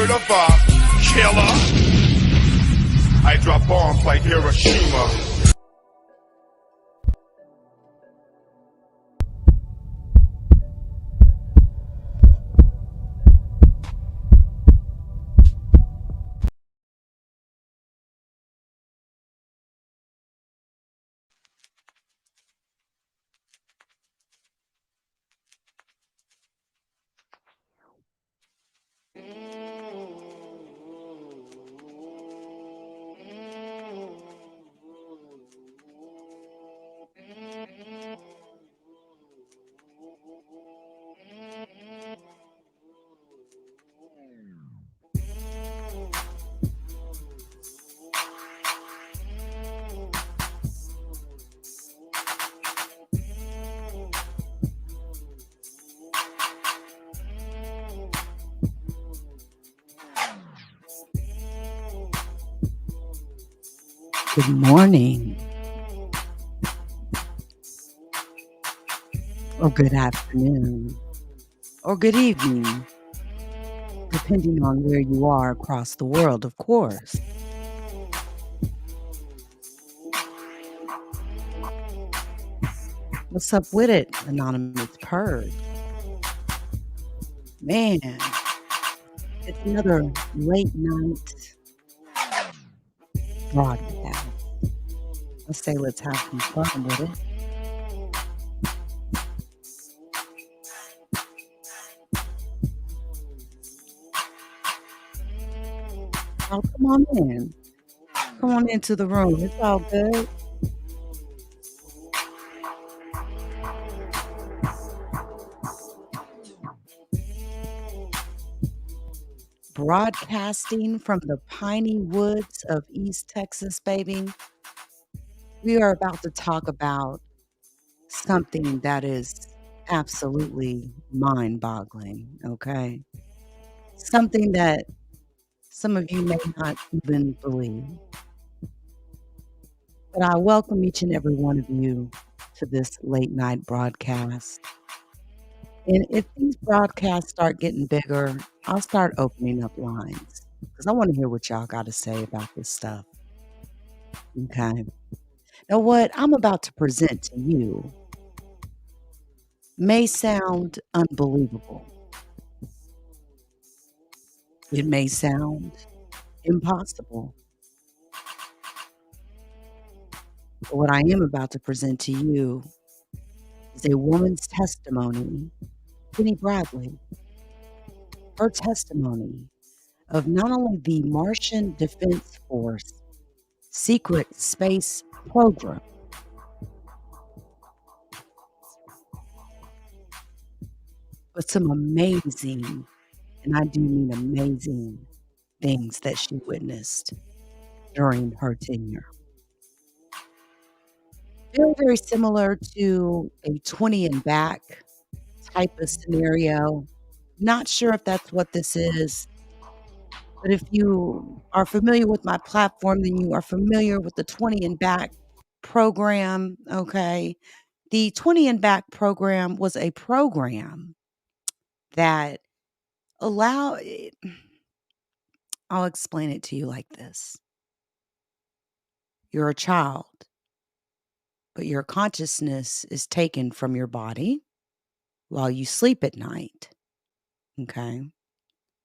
word of a killer. I drop bombs like Hiroshima. Good morning, or good afternoon, or good evening, depending on where you are across the world, of course. What's up with it, Anonymous Purge? Man, it's another late night broadcast. Let's say let's have some fun with it. Oh, come on in. Come on into the room. It's all good. Broadcasting from the piney woods of East Texas, baby. We are about to talk about something that is absolutely mind-boggling, okay? Something that some of you may not even believe. But I welcome each and every one of you to this late night broadcast. And if these broadcasts start getting bigger, I'll start opening up lines because I want to hear what y'all got to say about this stuff. Okay. Now, what I'm about to present to you may sound unbelievable. It may sound impossible. But what I am about to present to you is a woman's testimony, Penny Bradley, her testimony of not only the Martian Defense Force secret space program, but some amazing, and I do mean amazing, things that she witnessed during her tenure. Very, very similar to a 20 and back type of scenario. Not sure if that's what this is, but if you are familiar with my platform, then you are familiar with the 20 and back program, okay? The 20 and back program was a program that allow I'll explain it to you like this. You're a child, but your consciousness is taken from your body while you sleep at night, okay?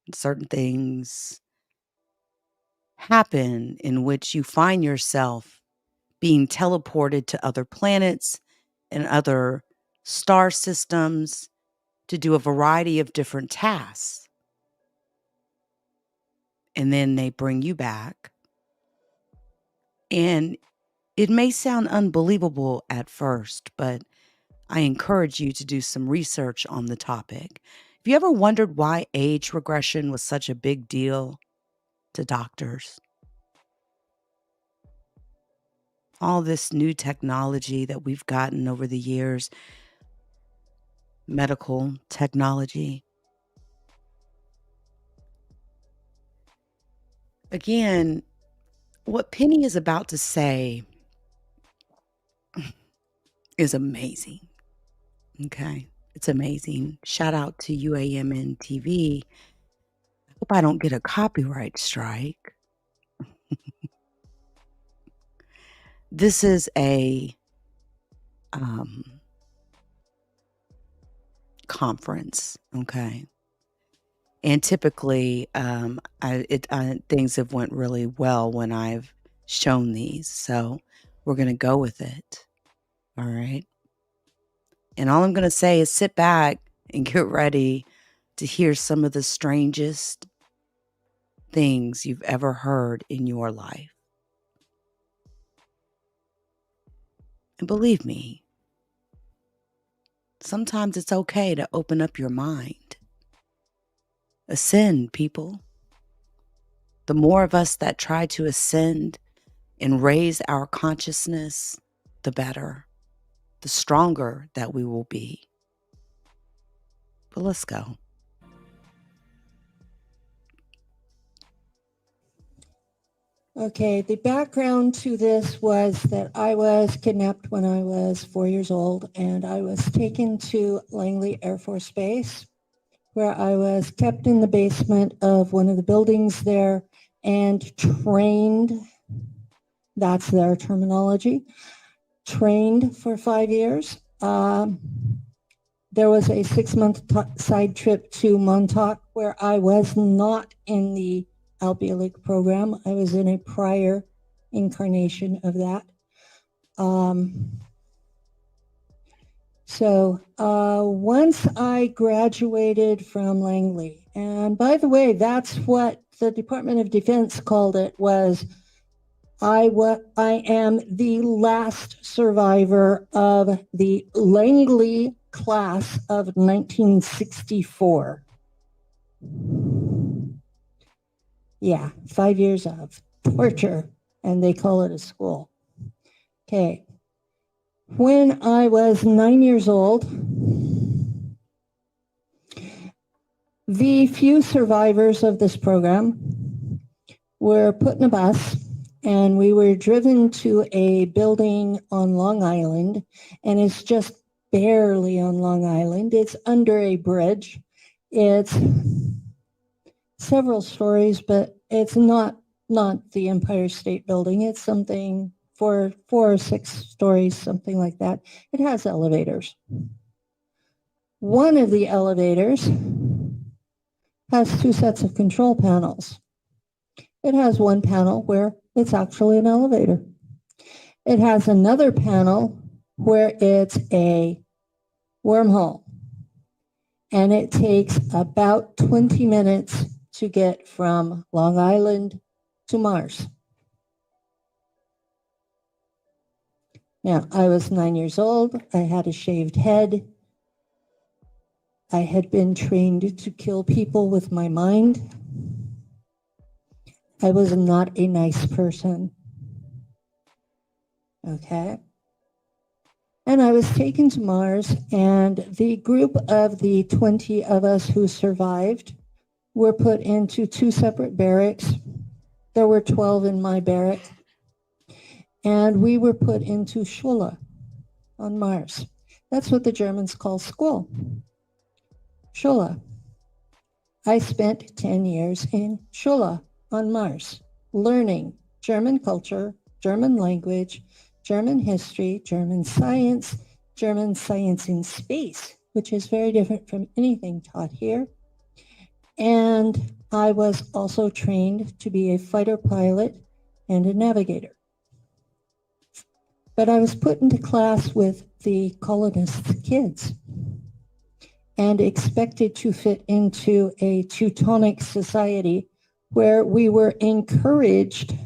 And certain things happen in which you find yourself being teleported to other planets and other star systems to do a variety of different tasks. And then they bring you back. And it may sound unbelievable at first, but I encourage you to do some research on the topic. Have you ever wondered why age regression was such a big deal to doctors? All this new technology that we've gotten over the years, medical technology. Again, what Penny is about to say is amazing. Okay. It's amazing. Shout out to UAMN TV. Hope I don't get a copyright strike. This is a conference, okay? And typically, things have went really well when I've shown these, so we're gonna go with it, all right? And all I'm gonna say is sit back and get ready to hear some of the strangest things you've ever heard in your life. And believe me, sometimes it's okay to open up your mind. Ascend, people. The more of us that try to ascend and raise our consciousness, the better, the stronger that we will be. But let's go. Okay, the background to this was that I was kidnapped when I was 4 years old, and I was taken to Langley Air Force Base, where I was kept in the basement of one of the buildings there and trained, that's their terminology, trained for 5 years. There was a 6-month side trip to Montauk where I was not in the Albiolic program. I was in a prior incarnation of that. Once I graduated from Langley, and by the way, that's what the Department of Defense called it, was I am the last survivor of the Langley class of 1964. Yeah, 5 years of torture, and they call it a school. Okay. When I was 9 years old, the few survivors of this program were put in a bus, and we were driven to a building on Long Island, and it's just barely on Long Island. It's under a bridge. It's several stories, but it's not the Empire State Building. It's something four or six stories, something like that. It has elevators. One of the elevators has 2 sets of control panels. It has one panel where it's actually an elevator. It has another panel where it's a wormhole. And it takes about 20 minutes to get from Long Island to Mars. Now, I was 9 years old. I had a shaved head. I had been trained to kill people with my mind. I was not a nice person. Okay. And I was taken to Mars, and the group of the 20 of us who survived were put into 2 separate barracks. There were 12 in my barrack. And we were put into Schule on Mars. That's what the Germans call school. Schule. I spent 10 years in Schule on Mars, learning German culture, German language, German history, German science in space, which is very different from anything taught here. And I was also trained to be a fighter pilot and a navigator. But I was put into class with the colonists' kids and expected to fit into a Teutonic society where we were encouraged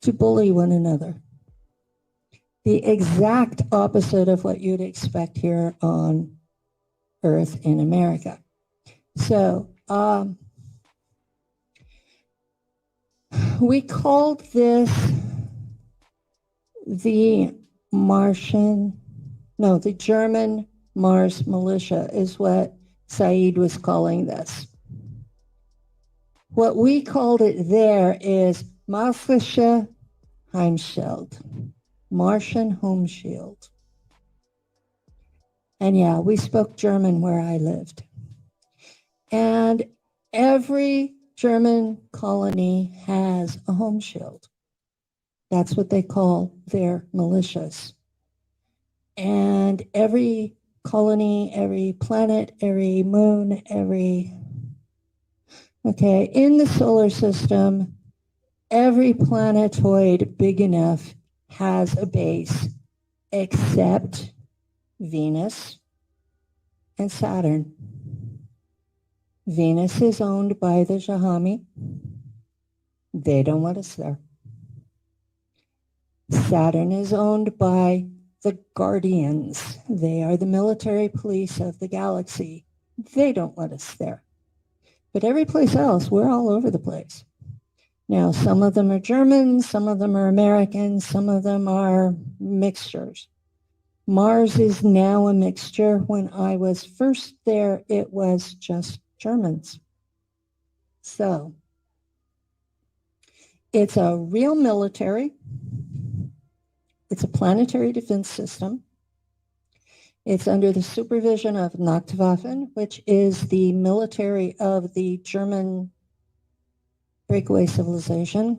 to bully one another. The exact opposite of what you'd expect here on Earth in America. So we called this the German Mars militia is what Said was calling this. What we called it there is Marsische Heimschild, Martian home shield. And yeah, we spoke German where I lived. And Every German colony has a home shield. That's what they call their militias. And every colony, every planet, every moon, in the solar system, every planetoid big enough has a base except Venus and Saturn. Venus is owned by the Jahami. They don't want us there. Saturn is owned by the Guardians. They are the military police of the galaxy. They don't want us there. But every place else, we're all over the place. Now, some of them are German, some of them are American, some of them are mixtures. Mars is now a mixture. When I was first there, it was just Germans. So it's a real military. It's a planetary defense system. It's under the supervision of Nachtwaffen, which is the military of the German breakaway civilization.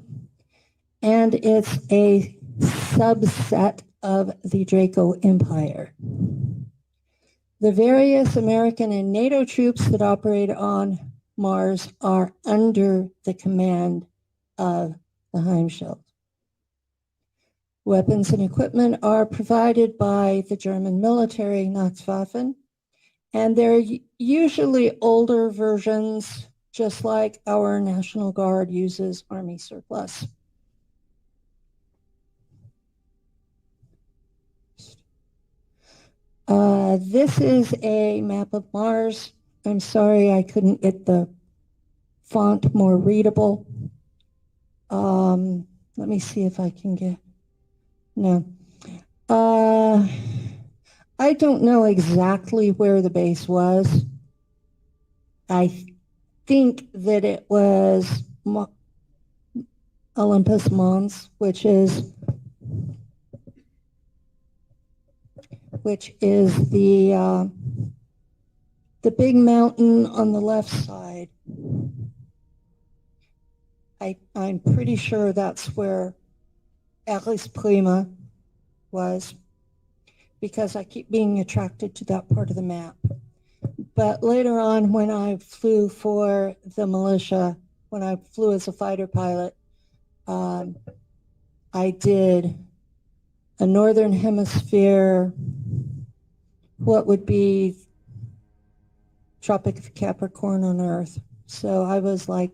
And it's a subset of the Draco Empire. The various American and NATO troops that operate on Mars are under the command of the Heimschild. Weapons and equipment are provided by the German military, Nachtwaffen, and they're usually older versions, just like our National Guard uses Army surplus. This is a map of Mars. I'm sorry I couldn't get the font more readable. Let me see if I can get, no. I don't know exactly where the base was. I think that it was Olympus Mons, which is the big mountain on the left side. I'm pretty sure that's where Eris Prima was, because I keep being attracted to that part of the map. But later on, when I flew for the militia, when I flew as a fighter pilot, I did a Northern Hemisphere, what would be Tropic of Capricorn on Earth. So I was like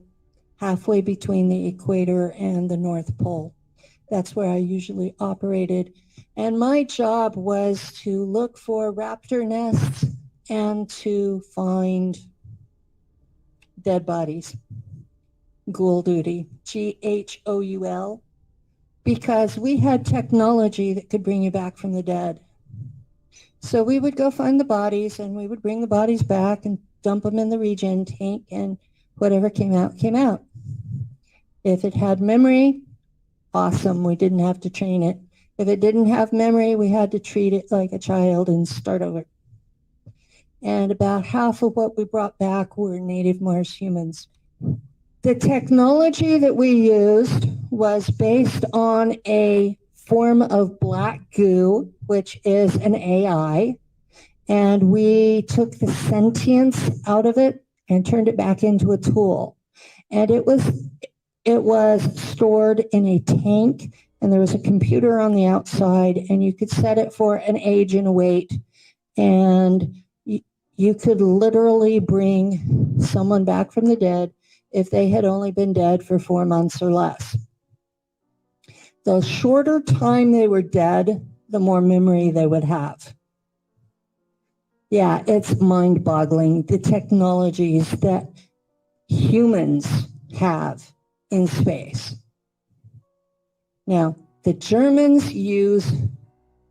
halfway between the equator and the North Pole. That's where I usually operated. And my job was to look for raptor nests and to find dead bodies. Ghoul duty, Ghoul, because we had technology that could bring you back from the dead. So we would go find the bodies, and we would bring the bodies back and dump them in the regen tank, and whatever came out, came out. If it had memory, awesome, we didn't have to train it. If it didn't have memory, we had to treat it like a child and start over. And about half of what we brought back were native Mars humans. The technology that we used was based on a form of black goo, which is an AI, and we took the sentience out of it and turned it back into a tool. And it was stored in a tank, and there was a computer on the outside, and you could set it for an age and a weight, and you could literally bring someone back from the dead if they had only been dead for 4 months or less. The shorter time they were dead, the more memory they would have. Yeah, it's mind-boggling, the technologies that humans have in space. Now, the Germans use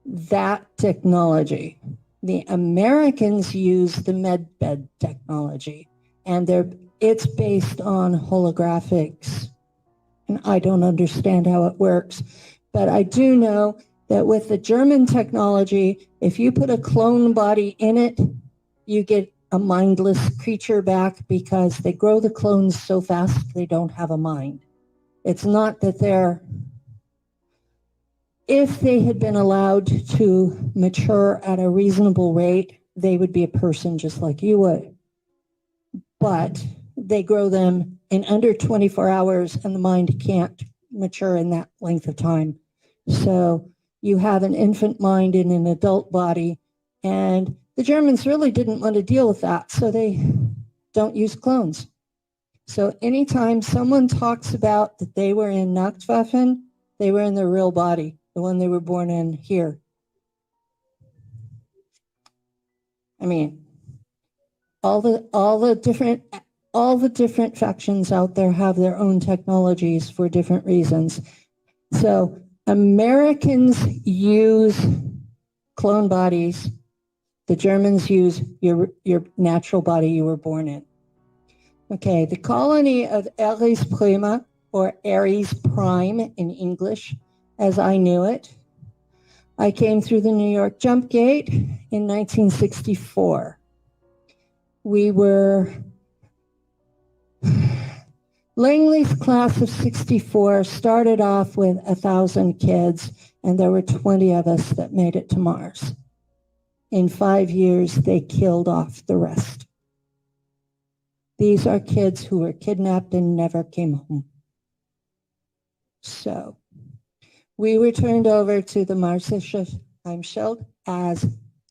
that technology. The Americans use the medbed technology, and it's based on holographics. And I don't understand how it works, but I do know that with the German technology, if you put a clone body in it, you get a mindless creature back because they grow the clones so fast they don't have a mind. It's not that they're, if they had been allowed to mature at a reasonable rate, they would be a person just like you would. But they grow them in under 24 hours and the mind can't mature in that length of time. So you have an infant mind in an adult body, and the Germans really didn't want to deal with that, so they don't use clones. So anytime someone talks about that they were in Nachtwaffen, they were in their real body, the one they were born in here. I mean, all the different factions out there have their own technologies for different reasons. So Americans use clone bodies. The Germans use your natural body you were born in. Okay, the colony of Aries Prima, or Aries Prime in English, as I knew it. I came through the New York Jump Gate in 1964. We were, Langley's class of 64 started off with 1,000 kids, and there were 20 of us that made it to Mars. In 5 years, they killed off the rest. These are kids who were kidnapped and never came home. So we were turned over to the Marsische Heimschild as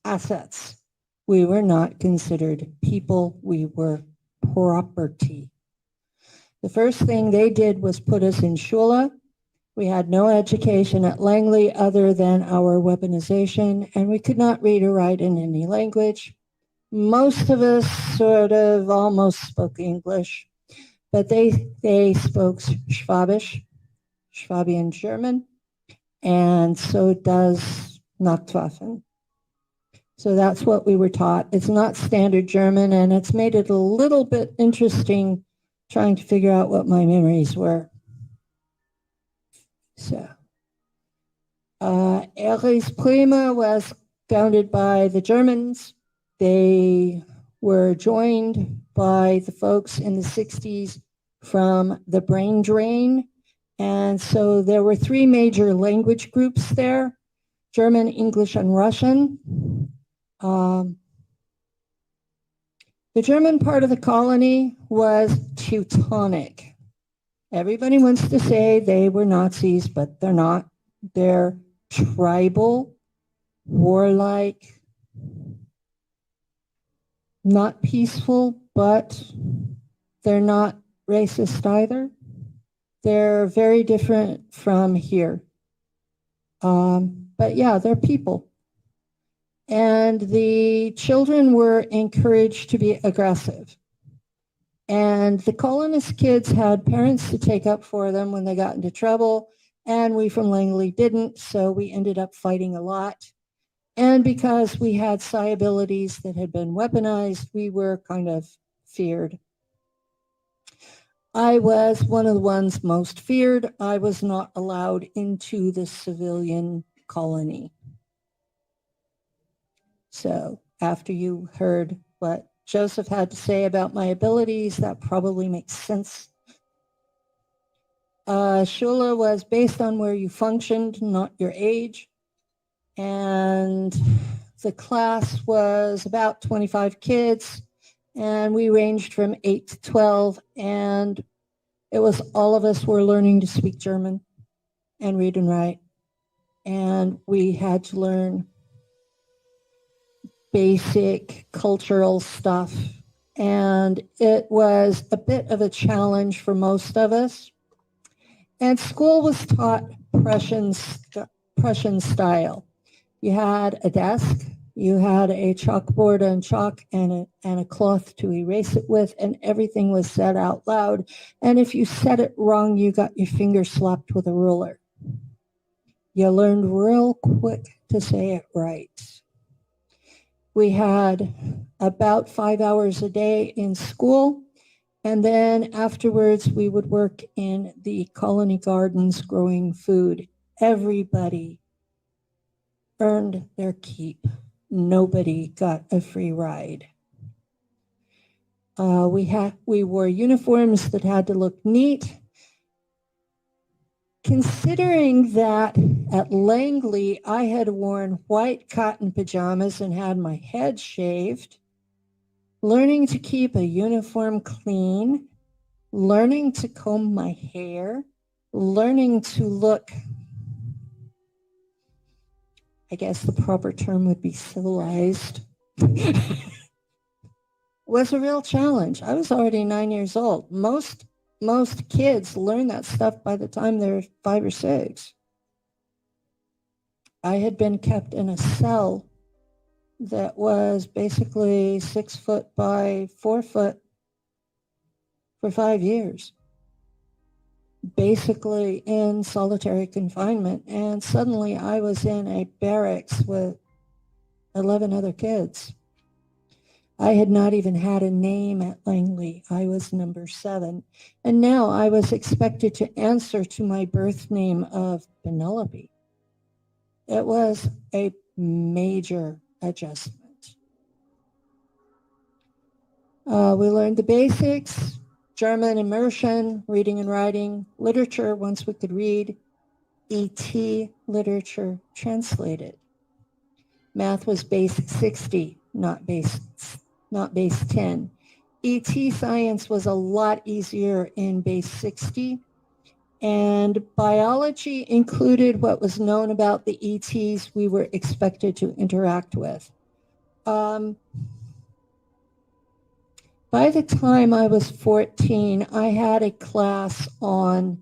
assets. We were not considered people, we were property. The first thing they did was put us in Schule. We had no education at Langley other than our weaponization, and we could not read or write in any language. Most of us sort of almost spoke English, but they spoke Schwabian German, and so does Nachtwaffen. So that's what we were taught. It's not standard German, and it's made it a little bit interesting trying to figure out what my memories were. So, Aries Prima was founded by the Germans. They were joined by the folks in the 60s from the brain drain. And so there were 3 major language groups there: German, English, and Russian. The German part of the colony was Teutonic. Everybody wants to say they were Nazis, but they're not. They're tribal, warlike, not peaceful, but they're not racist either. They're very different from here. But yeah, they're people. And the children were encouraged to be aggressive. And the colonist kids had parents to take up for them when they got into trouble, and we from Langley didn't, so we ended up fighting a lot. And because we had psi abilities that had been weaponized, we were kind of feared. I was one of the ones most feared. I was not allowed into the civilian colony. So after you heard what Joseph had to say about my abilities, that probably makes sense. Schule was based on where you functioned, not your age. And the class was about 25 kids, and we ranged from 8 to 12, and it was all of us were learning to speak German and read and write. And we had to learn basic cultural stuff. And it was a bit of a challenge for most of us. And school was taught Prussian style. You had a desk, you had a chalkboard and chalk and a cloth to erase it with, and everything was said out loud. And if you said it wrong, you got your finger slapped with a ruler. You learned real quick to say it right. We had about 5 hours a day in school, and then afterwards we would work in the colony gardens growing food. Everybody earned their keep. Nobody got a free ride. We wore uniforms that had to look neat. Considering that at Langley, I had worn white cotton pajamas and had my head shaved, learning to keep a uniform clean, learning to comb my hair, learning to look, I guess the proper term would be civilized, was a real challenge. I was already 9 years old. Most kids learn that stuff by the time they're 5 or 6. I had been kept in a cell that was basically 6 foot by 4 foot for 5 years, basically in solitary confinement. And suddenly I was in a barracks with 11 other kids. I had not even had a name at Langley. I was number 7. And now I was expected to answer to my birth name of Penelope. It was a major adjustment. We learned the basics, German immersion, reading and writing, literature once we could read, ET literature translated. Math was base 60, not base 10. ET science was a lot easier in base 60. And biology included what was known about the ETs we were expected to interact with. By the time I was 14, I had a class on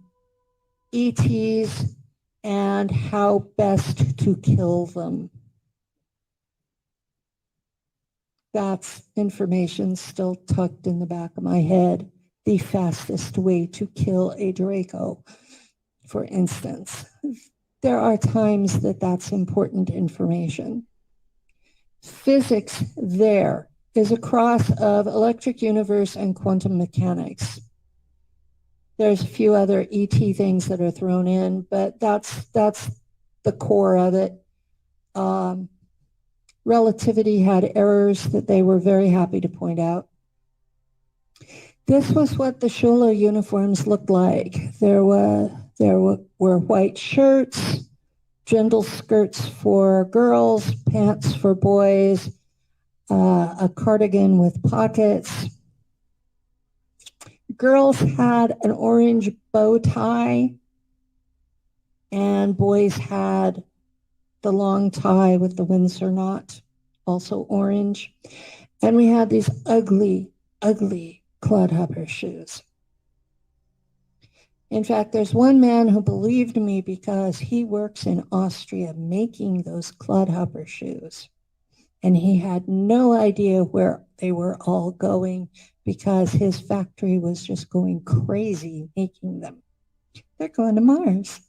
ETs and how best to kill them. That's information still tucked in the back of my head. The fastest way to kill a Draco, for instance. There are times that that's important information. Physics there is a cross of electric universe and quantum mechanics. There's a few other ET things that are thrown in, but that's the core of it. Relativity had errors that they were very happy to point out. This was what the Shula uniforms looked like. There were white shirts, gentle skirts for girls, pants for boys, a cardigan with pockets. Girls had an orange bow tie, and boys had the long tie with the Windsor knot, also orange. And we had these ugly, ugly clodhopper shoes. In fact, there's one man who believed me because he works in Austria making those clodhopper shoes. And he had no idea where they were all going because his factory was just going crazy making them. They're going to Mars.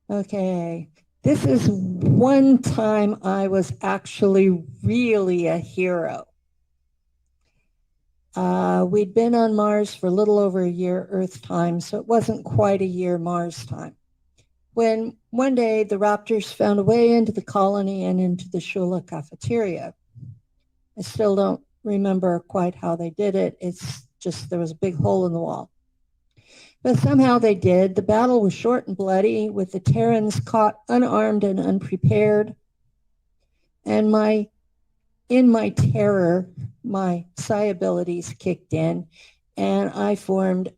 Okay, this is one time I was actually really a hero. We'd been on Mars for a little over a year Earth time, so it wasn't quite a year Mars time. When one day the Raptors found a way into the colony and into the Shula cafeteria. I still don't remember quite how they did it. It's just there was a big hole in the wall. But somehow they did. The battle was short and bloody, with the Terrans caught unarmed and unprepared. And in my terror, my psi abilities kicked in, and I formed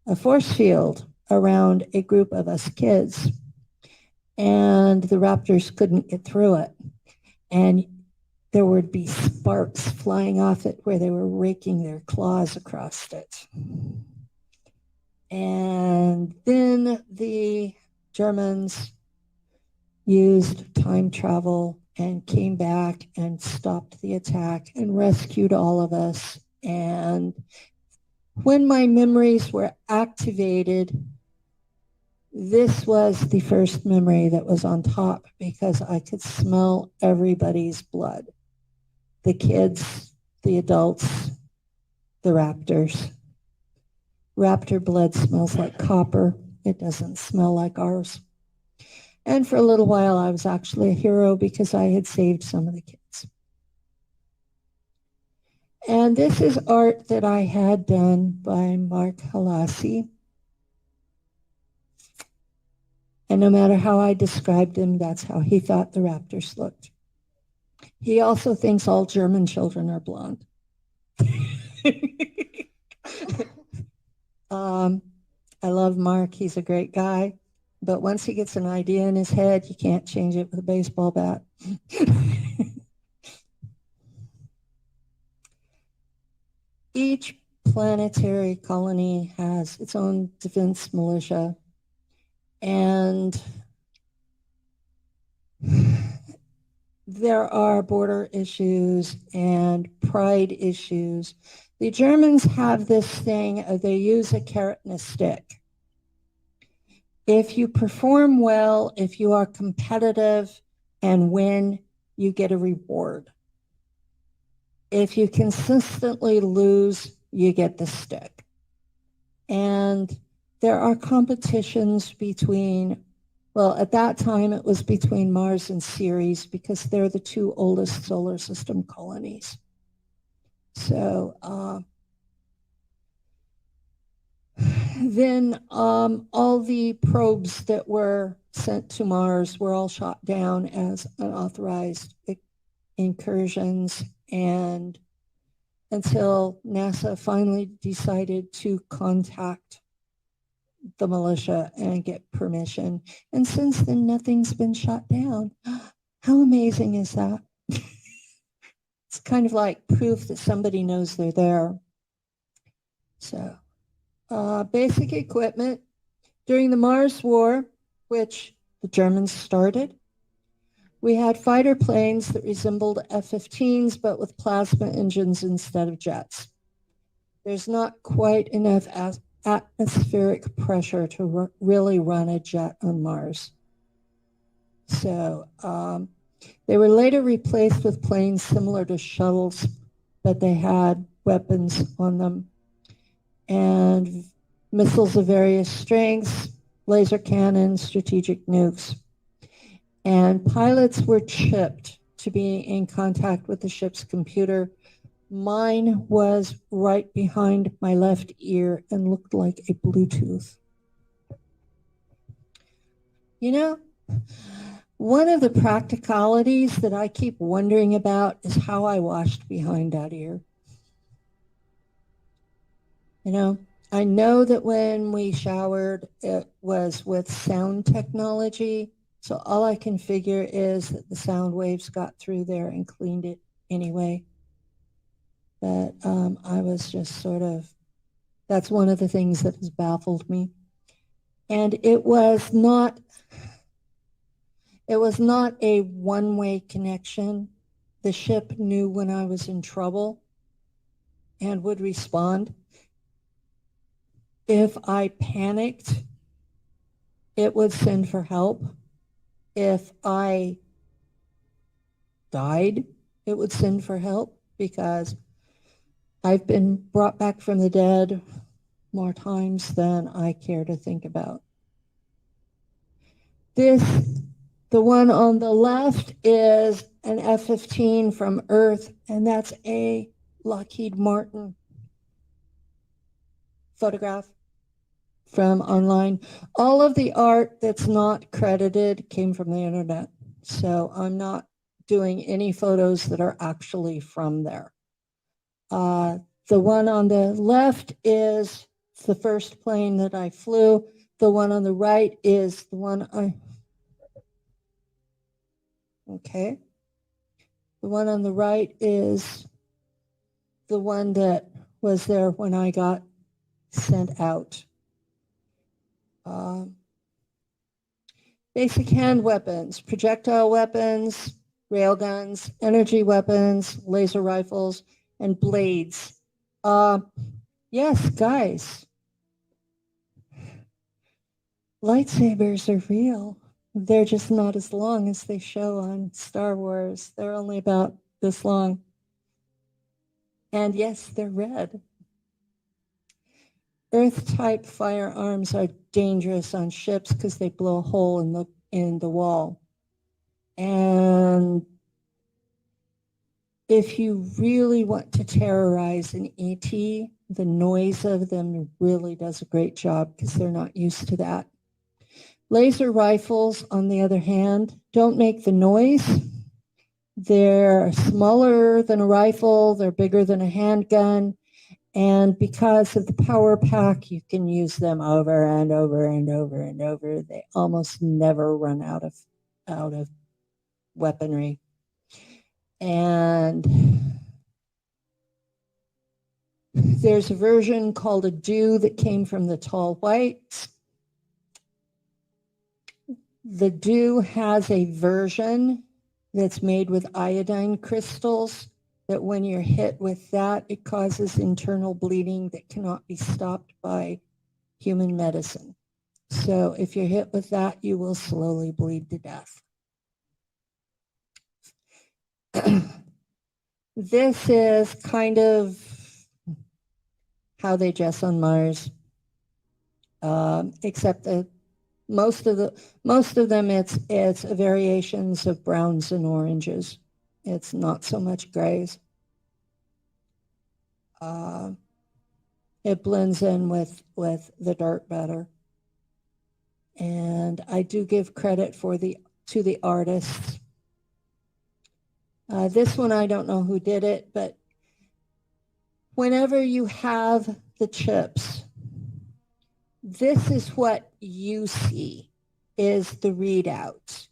a force field around a group of us kids. And the Raptors couldn't get through it. And there would be sparks flying off it where they were raking their claws across it. And then the Germans used time travel and came back and stopped the attack and rescued all of us. And when my memories were activated, this was the first memory that was on top because I could smell everybody's blood. The kids, the adults, the raptors. Raptor blood smells like copper. It doesn't smell like ours. And for a little while, I was actually a hero because I had saved some of the kids. And this is art that I had done by Mark Halassi. And no matter how I described him, that's how he thought the raptors looked. He also thinks all German children are blonde. I love Mark. He's a great guy. But once he gets an idea in his head, you can't change it with a baseball bat. Each planetary colony has its own defense militia. And there are border issues and pride issues. The Germans have this thing, they use a carrot and a stick. If you perform well, if you are competitive and win, you get a reward. If you consistently lose, you get the stick. And there are competitions between, well, at that time it was between Mars and Ceres because they're the two oldest solar system colonies. So then all the probes that were sent to Mars were all shot down as unauthorized incursions, and until NASA finally decided to contact the militia and get permission. And since then, nothing's been shot down. How amazing is that? It's kind of like proof that somebody knows they're there. So basic equipment. During the Mars War, which the Germans started, we had fighter planes that resembled F-15s, but with plasma engines instead of jets. There's not quite enough atmospheric pressure to really run a jet on Mars. So they were later replaced with planes similar to shuttles, but they had weapons on them and missiles of various strengths, laser cannons, strategic nukes. And pilots were chipped to be in contact with the ship's computer. Mine was right behind my left ear and looked like a Bluetooth. You know, one of the practicalities that I keep wondering about is how I washed behind that ear. You know, I know that when we showered, it was with sound technology. So all I can figure is that the sound waves got through there and cleaned it anyway. But I was just sort of, that's one of the things that has baffled me. And it was not a one-way connection. The ship knew when I was in trouble and would respond. If I panicked, it would send for help. If I died, it would send for help, because I've been brought back from the dead more times than I care to think about. The one on the left is an F-15 from Earth, and that's a Lockheed Martin photograph from online. All of the art that's not credited came from the internet. So I'm not doing any photos that are actually from there. The one on the left is the first plane that I flew. The one on the right is the one okay. The one on the right is the one that was there when I got sent out. Basic hand weapons, projectile weapons, railguns, energy weapons, laser rifles, and blades. Yes, guys, lightsabers are real. They're just not as long as they show on Star Wars. They're only about this long. And yes, they're red. Earth-type firearms are dangerous on ships because they blow a hole in the wall. And if you really want to terrorize an ET, the noise of them really does a great job because they're not used to that. Laser rifles, on the other hand, don't make the noise. They're smaller than a rifle, they're bigger than a handgun, and because of the power pack, you can use them over and over and over and over. They almost never run out of weaponry. And there's a version called a dew that came from the tall whites. The dew has a version that's made with iodine crystals that when you're hit with that, it causes internal bleeding that cannot be stopped by human medicine. So if you're hit with that, you will slowly bleed to death. This is kind of how they dress on Mars, except that most of them it's variations of browns and oranges. It's not so much grays. It blends in with the dirt better. And I do give credit to the artists. This one, I don't know who did it, but whenever you have the chips, this is what you see, is the readout.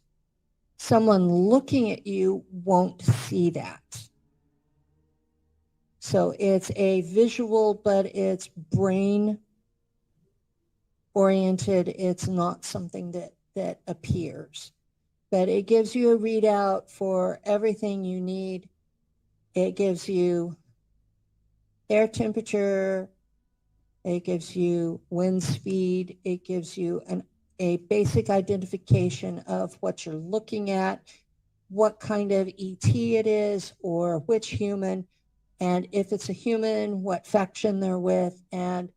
Someone looking at you won't see that. So it's a visual, but it's brain oriented. It's not something that appears, but it gives you a readout for everything you need. It gives you air temperature. It gives you wind speed. It gives you a basic identification of what you're looking at, what kind of ET it is, or which human, and if it's a human, what faction they're with, and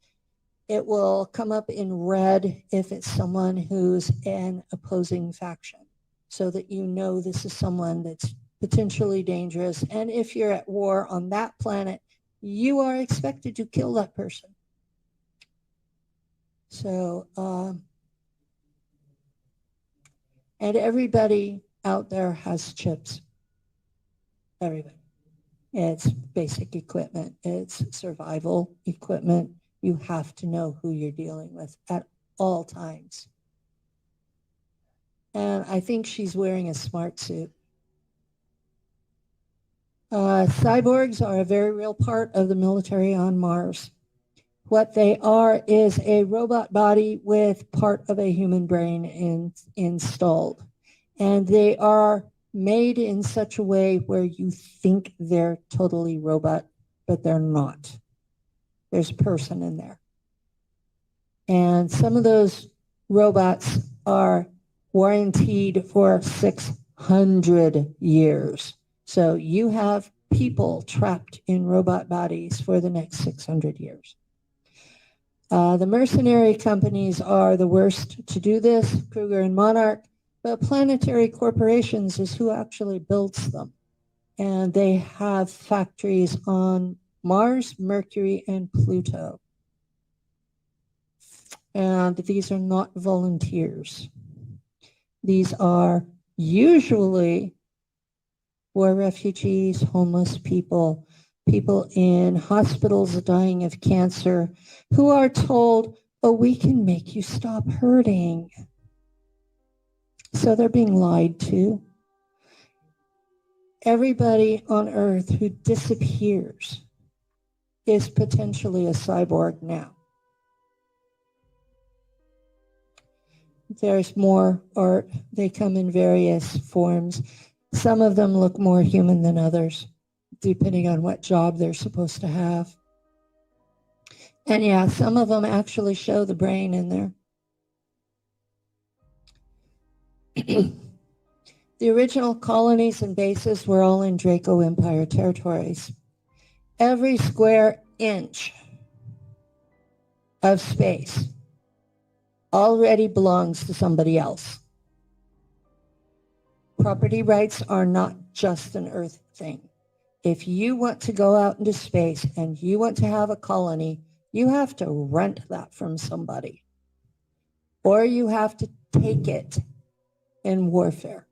it will come up in red if it's someone who's an opposing faction, so that you know this is someone that's potentially dangerous. And if you're at war on that planet, you are expected to kill that person. So, and everybody out there has chips. Everybody. It's basic equipment. It's survival equipment. You have to know who you're dealing with at all times. And I think she's wearing a smart suit. Cyborgs are a very real part of the military on Mars. What they are is a robot body with part of a human brain installed. And they are made in such a way where you think they're totally robot, but they're not. There's a person in there. And some of those robots are warranted for 600 years. So you have people trapped in robot bodies for the next 600 years. The mercenary companies are the worst to do this, Kruger and Monarch, but Planetary Corporations is who actually builds them. And they have factories on Mars, Mercury, and Pluto. And these are not volunteers. These are usually war refugees, homeless people, people in hospitals dying of cancer, who are told, oh, we can make you stop hurting. So they're being lied to. Everybody on Earth who disappears is potentially a cyborg now. There's more art. They come in various forms. Some of them look more human than others, depending on what job they're supposed to have. And yeah, some of them actually show the brain in there. The original colonies and bases were all in Draco Empire territories. Every square inch of space already belongs to somebody else. Property rights are not just an Earth thing. If you want to go out into space and you want to have a colony, you have to rent that from somebody, or you have to take it in warfare.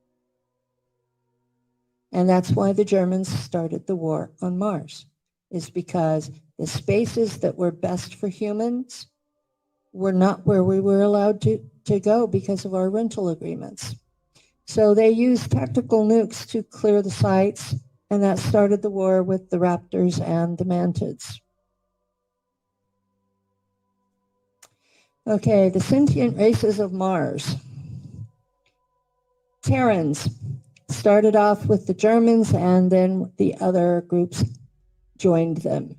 And that's why the Germans started the war on Mars, is because the spaces that were best for humans were not where we were allowed to go because of our rental agreements. So they used tactical nukes to clear the sites, and that started the war with the raptors and the mantids. Okay, the sentient races of Mars. Terrans started off with the Germans, and then the other groups joined them.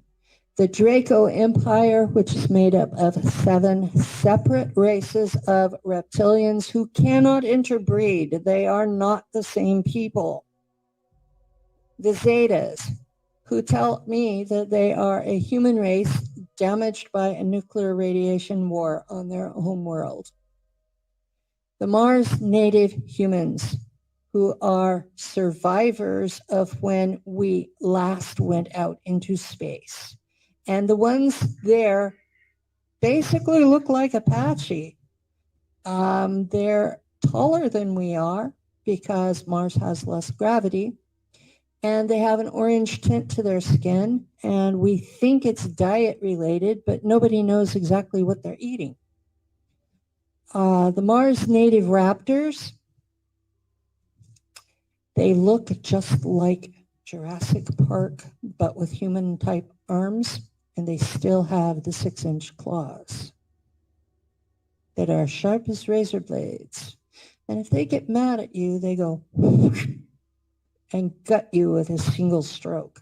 The Draco Empire, which is made up of 7 separate races of reptilians who cannot interbreed. They are not the same people. The Zetas, who tell me that they are a human race damaged by a nuclear radiation war on their home world. The Mars native humans, who are survivors of when we last went out into space. And the ones there basically look like Apache. They're taller than we are because Mars has less gravity. And they have an orange tint to their skin. And we think it's diet related, but nobody knows exactly what they're eating. The Mars native raptors, they look just like Jurassic Park, but with human type arms, and they still have the 6-inch claws that are sharp as razor blades. And if they get mad at you, they go and gut you with a single stroke.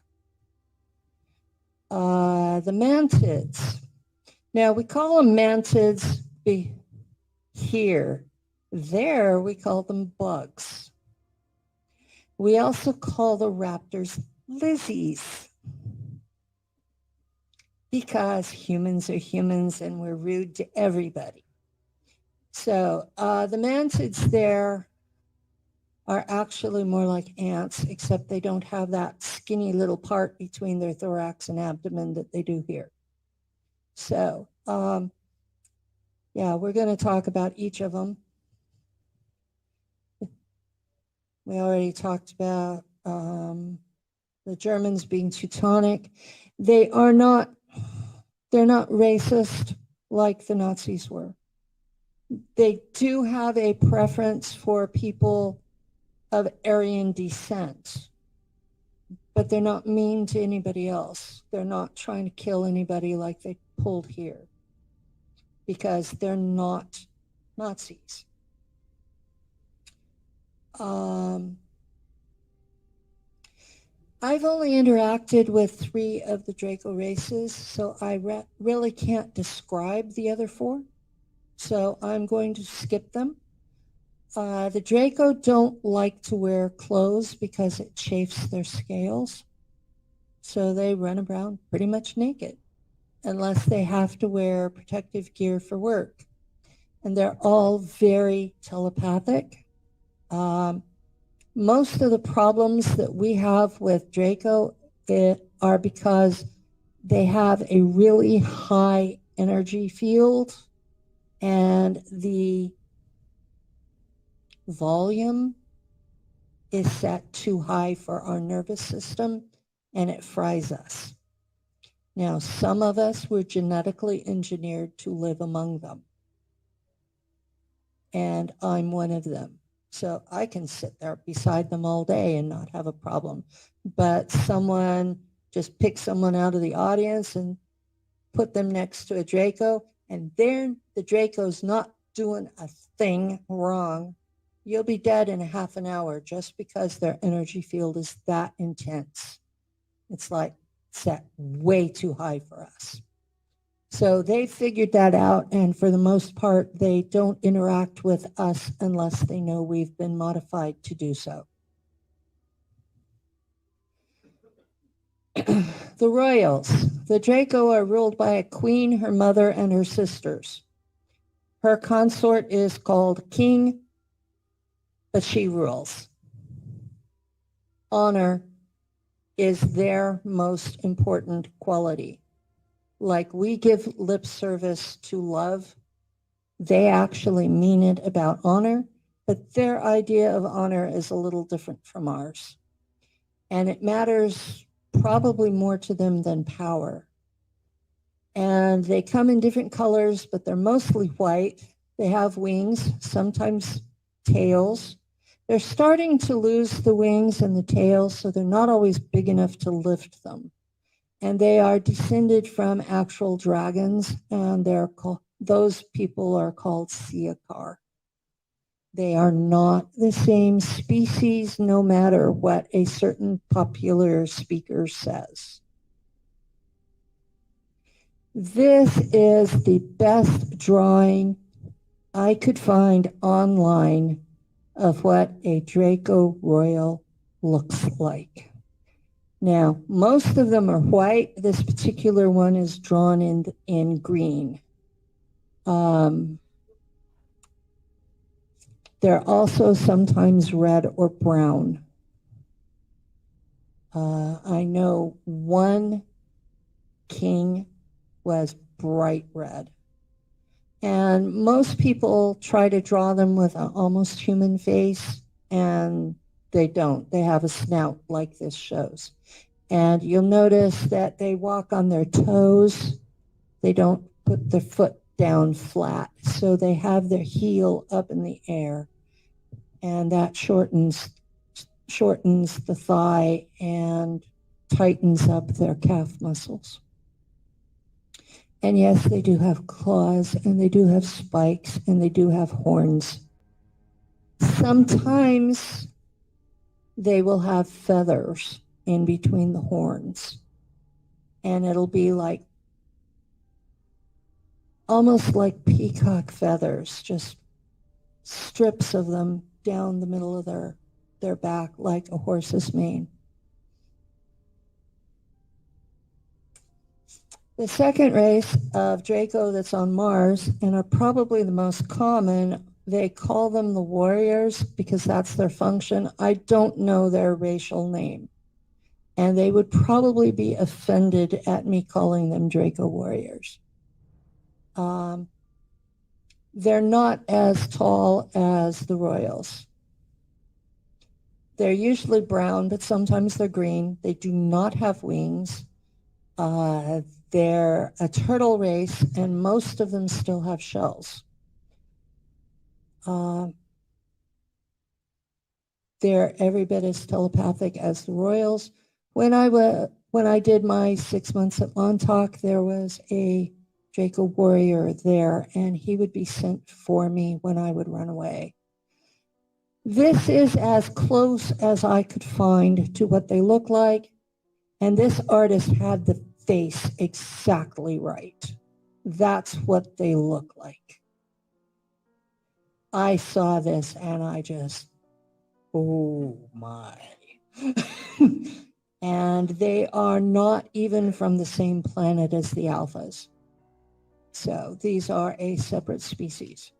The mantids. Now we call them mantids here. There we call them bugs. We also call the raptors lizzies because humans are humans and we're rude to everybody. So the mantids there are actually more like ants, except they don't have that skinny little part between their thorax and abdomen that they do here. So yeah, we're going to talk about each of them. We already talked about the Germans being Teutonic. They're not racist like the Nazis were. They do have a preference for people of Aryan descent, but they're not mean to anybody else. They're not trying to kill anybody like they pulled here because they're not Nazis. I've only interacted with 3 of the Draco races, so I really can't describe the other 4. So I'm going to skip them. The Draco don't like to wear clothes because it chafes their scales. So they run around pretty much naked unless they have to wear protective gear for work. And they're all very telepathic. Most of the problems that we have with Draco are because they have a really high energy field and the volume is set too high for our nervous system and it fries us. Now, some of us were genetically engineered to live among them. And I'm one of them. So I can sit there beside them all day and not have a problem. But someone just pick someone out of the audience and put them next to a Draco, and then the Draco's not doing a thing wrong. You'll be dead in a half an hour just because their energy field is that intense. It's like set way too high for us. So they figured that out, and for the most part, they don't interact with us unless they know we've been modified to do so. The royals. The Draco are ruled by a queen, her mother, and her sisters. Her consort is called king, but she rules. Honor is their most important quality. Like we give lip service to love, they actually mean it about honor, but their idea of honor is a little different from ours. And it matters probably more to them than power. And they come in different colors, but they're mostly white. They have wings, sometimes tails. They're starting to lose the wings and the tails, so they're not always big enough to lift them. And they are descended from actual dragons, and those people are called Siakar. They are not the same species, no matter what a certain popular speaker says. This is the best drawing I could find online of what a Draco Royal looks like. Now, most of them are white. This particular one is drawn in green. They're also sometimes red or brown. I know one king was bright red. And most people try to draw them with an almost human face, and they don't. They have a snout like this shows. And you'll notice that they walk on their toes. They don't put their foot down flat. So they have their heel up in the air. And that shortens the thigh and tightens up their calf muscles. And yes, they do have claws, and they do have spikes, and they do have horns. Sometimes they will have feathers in between the horns, and it'll be like almost like peacock feathers, just strips of them down the middle of their back like a horse's mane. The second race of Draco that's on Mars, and are probably the most common, they call them the warriors because that's their function. I don't know their racial name. And they would probably be offended at me calling them Draco warriors. They're not as tall as the royals. They're usually brown, but sometimes they're green. They do not have wings. They're a turtle race, and most of them still have shells. They're every bit as telepathic as the royals. When I did my 6 months at Montauk, there was a Draco warrior there, and he would be sent for me when I would run away. This is as close as I could find to what they look like, and this artist had the face exactly right. That's what they look like. I saw this and I just, oh my. And they are not even from the same planet as the alphas. So these are a separate species.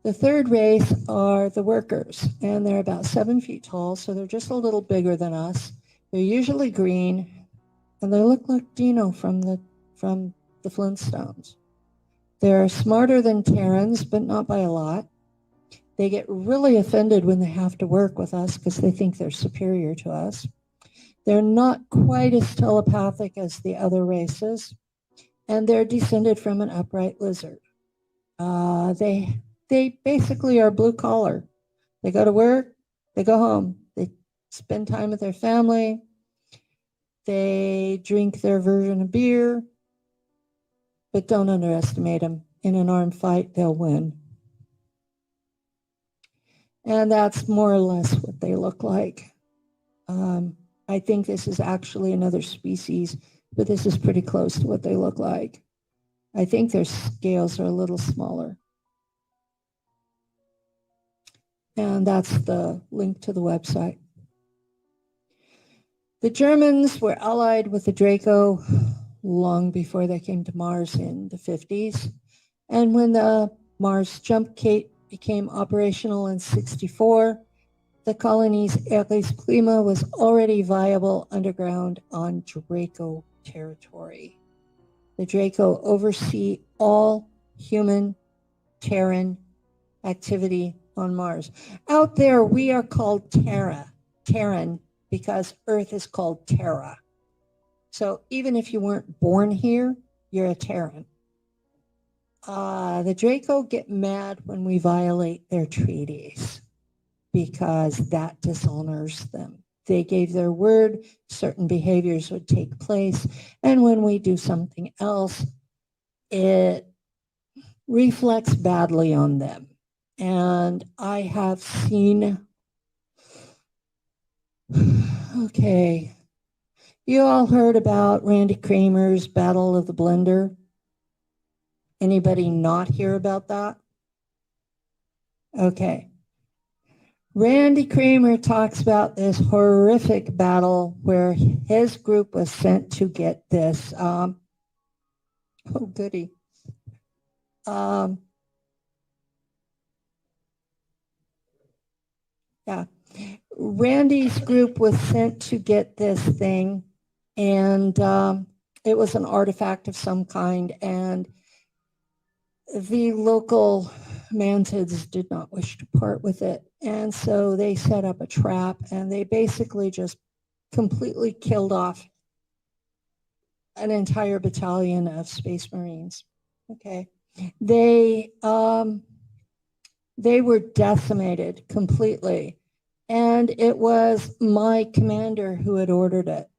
The third race are the workers, and they're about 7 feet tall, so they're just a little bigger than us. They're usually green, and they look like Dino from the Flintstones. They're smarter than Terrans, but not by a lot. They get really offended when they have to work with us because they think they're superior to us. They're not quite as telepathic as the other races, and they're descended from an upright lizard. They basically are blue collar. They go to work, they go home, they spend time with their family, they drink their version of beer, but don't underestimate them. In an armed fight, they'll win. And that's more or less what they look like. I think this is actually another species, but this is pretty close to what they look like. I think their scales are a little smaller. And that's the link to the website. The Germans were allied with the Draco long before they came to Mars in the 50s. And when the Mars jump gate became operational in 64, the colony's Ares Prima was already viable underground on Draco territory. The Draco oversee all human Terran activity on Mars. Out there, we are called Terran, because Earth is called Terra. So even if you weren't born here, you're a Terran. The Draco get mad when we violate their treaties because that dishonors them. They gave their word, certain behaviors would take place, and when we do something else, it reflects badly on them. And I have seen, okay, you all heard about Randy Kramer's Battle of the Blender? Anybody not hear about that? Okay. Randy Kramer talks about this horrific battle where his group was sent to get this, oh goody. Yeah. Randy's group was sent to get this thing, and it was an artifact of some kind, and the local mantids did not wish to part with it. And so they set up a trap, and they basically just completely killed off an entire battalion of Space Marines. Okay. They were decimated completely. And it was my commander who had ordered it.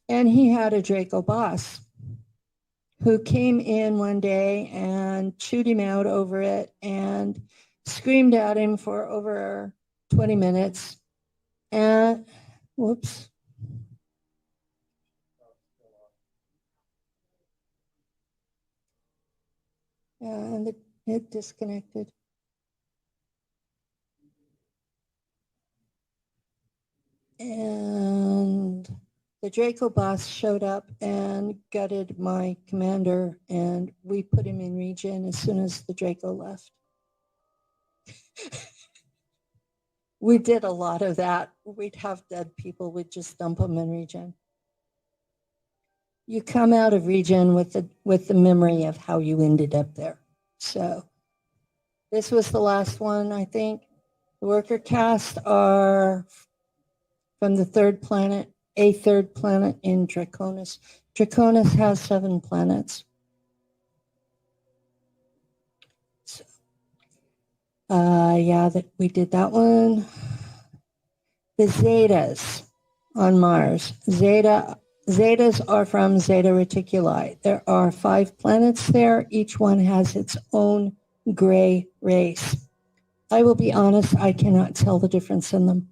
And he had a Draco boss who came in one day and chewed him out over it and screamed at him for over 20 minutes. And, whoops. Yeah, and it disconnected. And the Draco boss showed up and gutted my commander, and we put him in region as soon as the Draco left. We did a lot of that. We'd have dead people, we'd just dump them in region. You come out of region with the memory of how you ended up there. So this was the last one, I think. The worker cast are from the third planet, a third planet in Draconis. Draconis has 7 planets. So, yeah, we did that one. The Zetas on Mars. Zetas are from Zeta Reticuli. There are 5 planets there. Each one has its own gray race. I will be honest, I cannot tell the difference in them.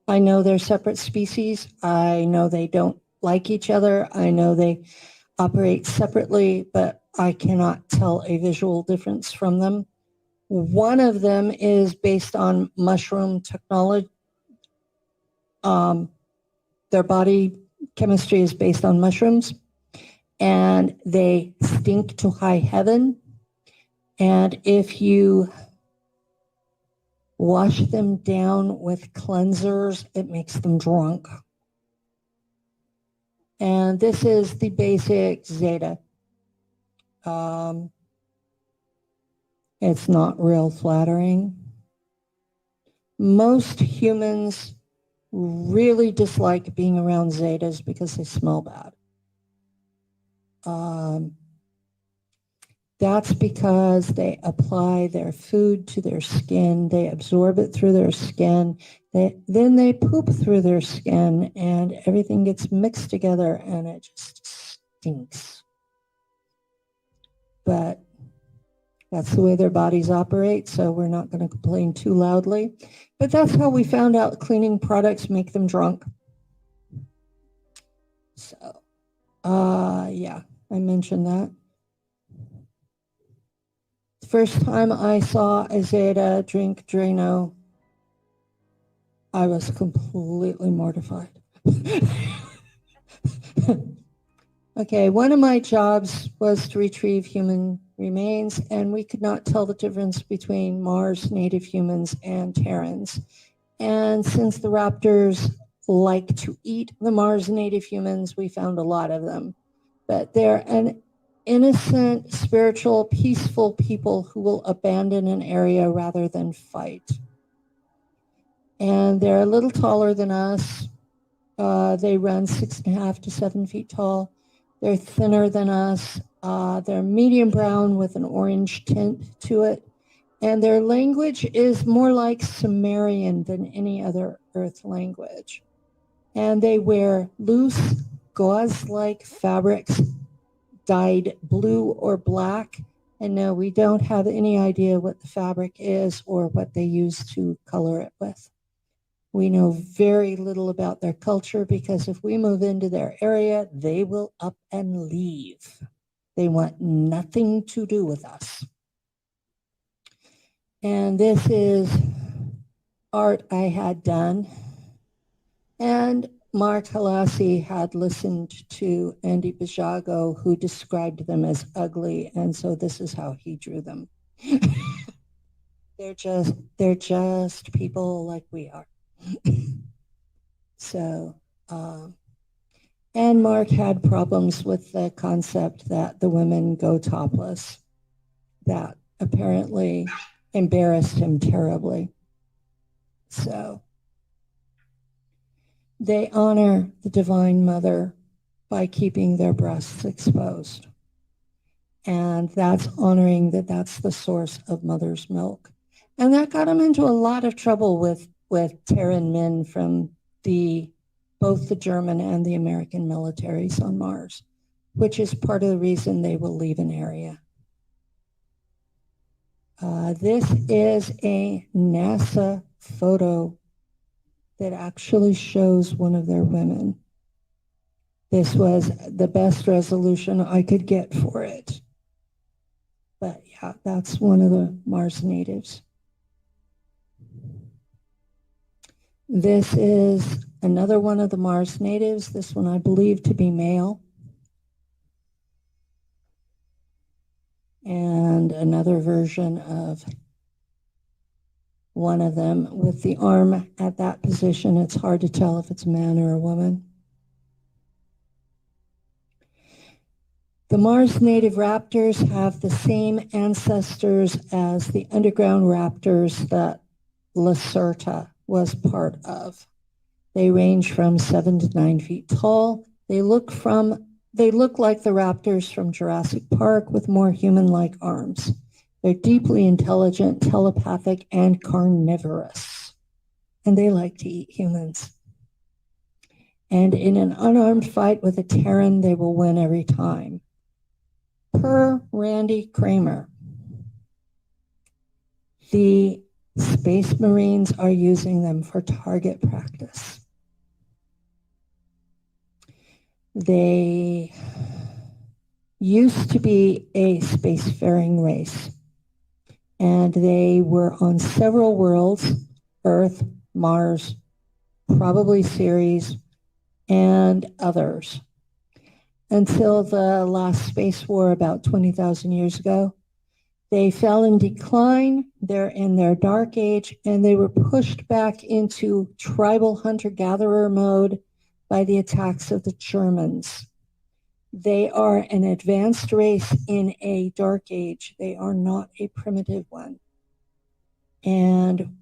I know they're separate species. I know they don't like each other. I know they operate separately, but I cannot tell a visual difference from them. One of them is based on mushroom technology. Their body chemistry is based on mushrooms, and they stink to high heaven. And if you wash them down with cleansers, it makes them drunk. And this is the basic Zeta. It's not real flattering. Most humans really dislike being around Zetas because they smell bad. That's because they apply their food to their skin. They absorb it through their skin. Then they poop through their skin, and everything gets mixed together, and it just stinks. But that's the way their bodies operate, so we're not going to complain too loudly. But that's how we found out cleaning products make them drunk. So, yeah, I mentioned that. The first time I saw a Zeta drink Drano, I was completely mortified. Okay, one of my jobs was to retrieve human remains, and we could not tell the difference between Mars native humans and Terrans. And since the raptors like to eat the Mars native humans, we found a lot of them. But they're an innocent, spiritual, peaceful people who will abandon an area rather than fight. And they're a little taller than us. They run 6.5 to 7 feet tall. They're thinner than us. They're medium brown with an orange tint to it. And their language is more like Sumerian than any other Earth language. And they wear loose, gauze-like fabrics dyed blue or black. And no, we don't have any idea what the fabric is or what they use to color it with. We know very little about their culture because if we move into their area, they will up and leave. They want nothing to do with us. And this is art I had done. And Mark Halassi had listened to Andy Bajago, who described them as ugly. And so this is how he drew them. They're just people like we are. So, and Mark had problems with the concept that the women go topless. That apparently embarrassed him terribly. So, they honor the Divine Mother by keeping their breasts exposed. And that's honoring that that's the source of mother's milk. And that got him into a lot of trouble with Terran men from both the German and the American militaries on Mars, which is part of the reason they will leave an area. This is a NASA photo that actually shows one of their women. This was the best resolution I could get for it. But yeah, that's one of the Mars natives. This is another one of the Mars natives. This one I believe to be male. And another version of one of them with the arm at that position. It's hard to tell if it's a man or a woman. The Mars native raptors have the same ancestors as the underground raptors that Lacerta was part of. They range from 7 to 9 feet tall. They look like the raptors from Jurassic Park with more human-like arms. They're deeply intelligent, telepathic, and carnivorous. And they like to eat humans. And in an unarmed fight with a Terran, they will win every time. Per Randy Kramer, the Space Marines are using them for target practice. They used to be a spacefaring race, and they were on several worlds, Earth, Mars, probably Ceres, and others, until the last space war about 20,000 years ago. They fell in decline. They're in their dark age, and they were pushed back into tribal hunter-gatherer mode by the attacks of the Germans. They are an advanced race in a dark age. They are not a primitive one. And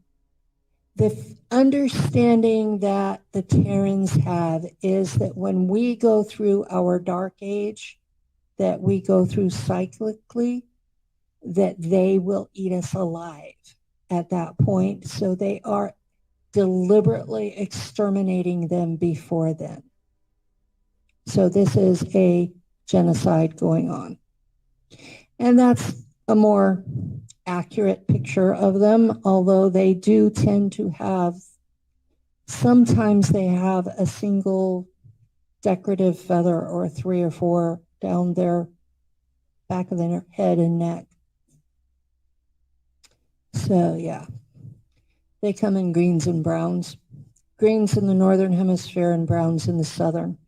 the understanding that the Terrans have is that when we go through our dark age, that we go through cyclically, that they will eat us alive at that point. So they are deliberately exterminating them before then. So this is a genocide going on. And that's a more accurate picture of them, although they do tend to have, sometimes they have a single decorative feather or 3 or 4 down their back of their head and neck. So yeah, they come in greens and browns. Greens in the northern hemisphere and browns in the southern.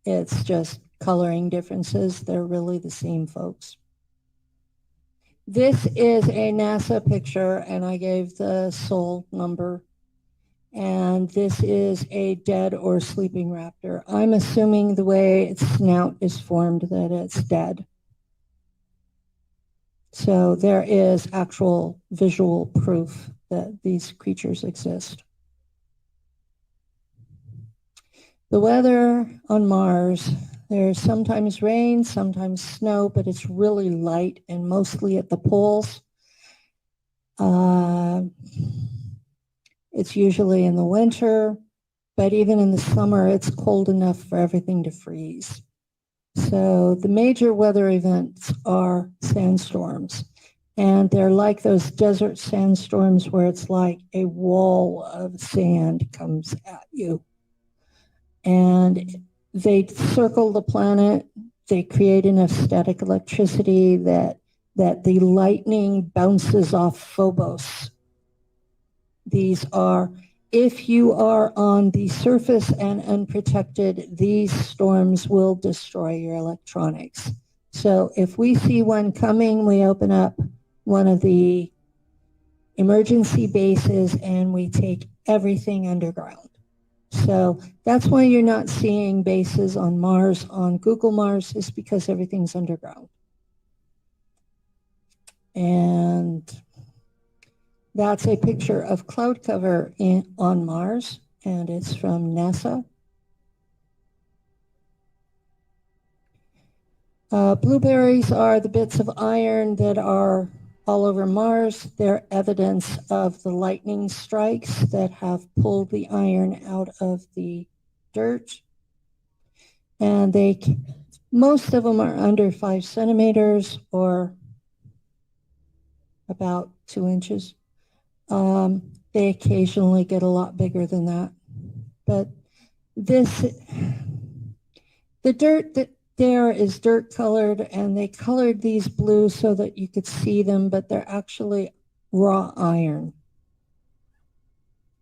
It's just coloring differences. They're really the same folks. This is a NASA picture, and I gave the Sol number. And this is a dead or sleeping raptor. I'm assuming the way its snout is formed that it's dead. So there is actual visual proof that these creatures exist. The weather on Mars, there's sometimes rain, sometimes snow, but it's really light and mostly at the poles. It's usually in the winter, but even in the summer, it's cold enough for everything to freeze. So the major weather events are sandstorms. And they're like those desert sandstorms where it's like a wall of sand comes at you. And they circle the planet. They create enough static electricity that the lightning bounces off Phobos. These are, if you are on the surface and unprotected, these storms will destroy your electronics. So if we see one coming, we open up one of the emergency bases and we take everything underground. So that's why you're not seeing bases on Mars, on Google Mars, is because everything's underground. And that's a picture of cloud cover on Mars, and it's from NASA. Blueberries are the bits of iron that are all over Mars. They're evidence of the lightning strikes that have pulled the iron out of the dirt. And most of them are under 5 centimeters or about 2 inches. They occasionally get a lot bigger than that. But the dirt that there is dirt colored, and they colored these blue so that you could see them, but they're actually raw iron.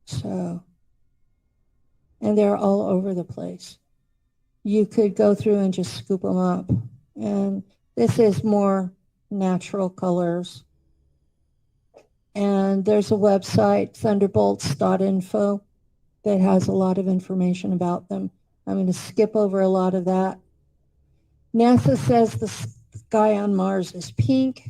So, and they're all over the place. You could go through and just scoop them up. And this is more natural colors. And there's a website, thunderbolts.info, that has a lot of information about them. I'm going to skip over a lot of that. NASA says the sky on Mars is pink.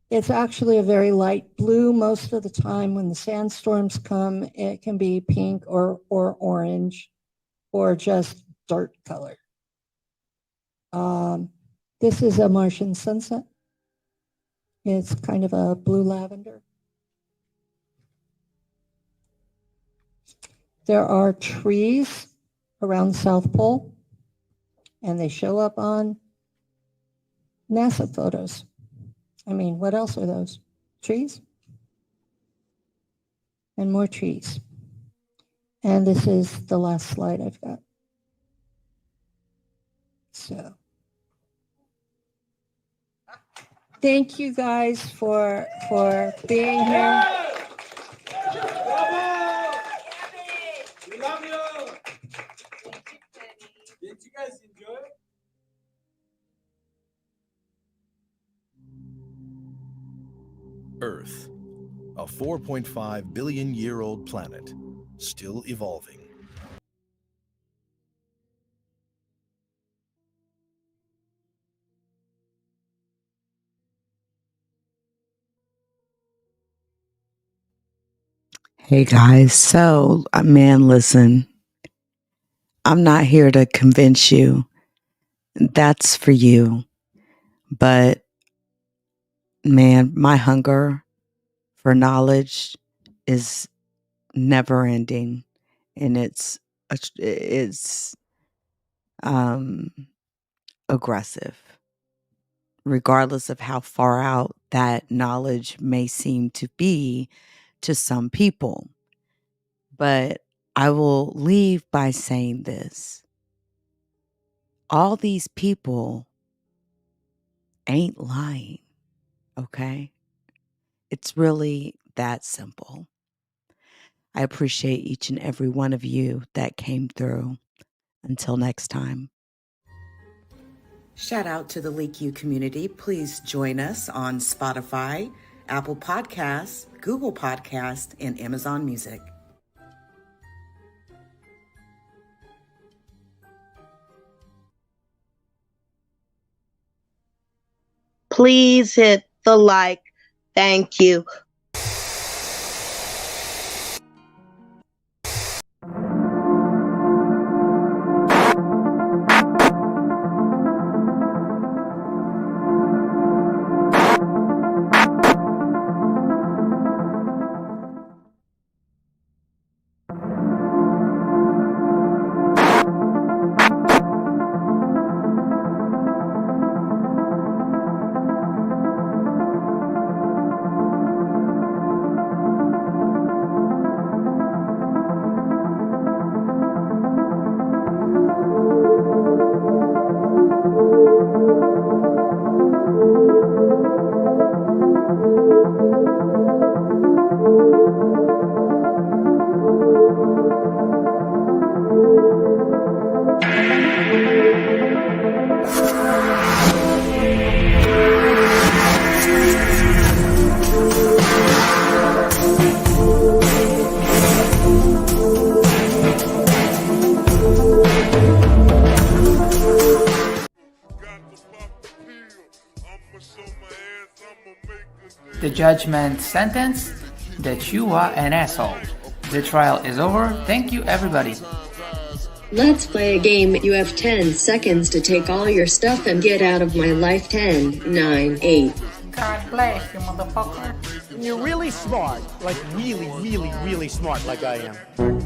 It's actually a very light blue. Most of the time when the sandstorms come, it can be pink or orange or just dirt color. This is a Martian sunset. It's kind of a blue lavender. There are trees around the South Pole, and they show up on NASA photos. I mean, what else are those? Trees? And more trees. And this is the last slide I've got. So, thank you guys for being here. We love you. Did you guys enjoy? Earth, a 4.5 billion year old planet, still evolving. Hey guys, so man, listen, I'm not here to convince you. That's for you. But man, my hunger for knowledge is never ending, and it's aggressive, regardless of how far out that knowledge may seem to be to some people. But I will leave by saying this. All these people ain't lying, okay? It's really that simple. I appreciate each and every one of you that came through. Until next time. Shout out to the LeakYou community. Please join us on Spotify, Apple Podcasts, Google Podcasts, and Amazon Music. Please hit the like. Thank you. The judgment sentence that you are an asshole. The trial is over. Thank you, everybody. Let's play a game. You have 10 seconds to take all your stuff and get out of my life. 10, 9, 8. God bless you, motherfucker. You're really smart. Like really, really, really smart like I am.